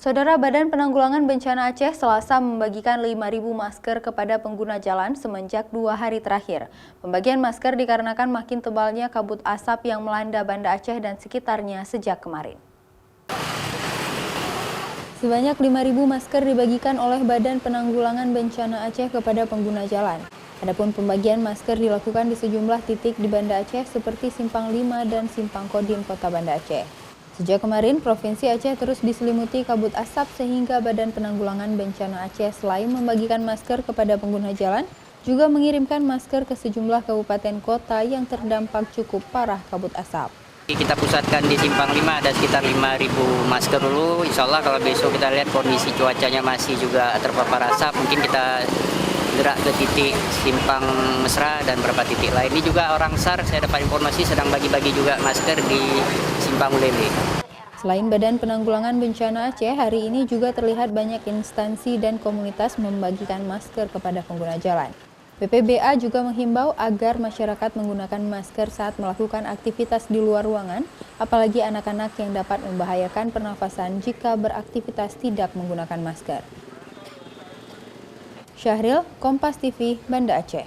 Saudara, Badan Penanggulangan Bencana Aceh Selasa membagikan 5.000 masker kepada pengguna jalan semenjak 2 hari terakhir. Pembagian masker dikarenakan makin tebalnya kabut asap yang melanda Banda Aceh dan sekitarnya sejak kemarin. Sebanyak 5.000 masker dibagikan oleh Badan Penanggulangan Bencana Aceh kepada pengguna jalan. Adapun pembagian masker dilakukan di sejumlah titik di Banda Aceh seperti Simpang 5 dan Simpang Kodim Kota Banda Aceh. Sejak kemarin, Provinsi Aceh terus diselimuti kabut asap sehingga Badan Penanggulangan Bencana Aceh selain membagikan masker kepada pengguna jalan, juga mengirimkan masker ke sejumlah kabupaten kota yang terdampak cukup parah kabut asap. Kita pusatkan di Simpang 5 ada sekitar 5.000 masker dulu. Insya Allah kalau besok kita lihat kondisi cuacanya masih juga terpapar asap, mungkin kita gerak ke titik Simpang Mesra dan beberapa titik lain. Ini juga orang SAR, saya dapat informasi sedang bagi-bagi juga masker di Simpang Ulele. Selain Badan Penanggulangan Bencana Aceh, hari ini juga terlihat banyak instansi dan komunitas membagikan masker kepada pengguna jalan. BPBA juga menghimbau agar masyarakat menggunakan masker saat melakukan aktivitas di luar ruangan, apalagi anak-anak yang dapat membahayakan pernafasan jika beraktivitas tidak menggunakan masker. Syahril, Kompas TV, Banda Aceh.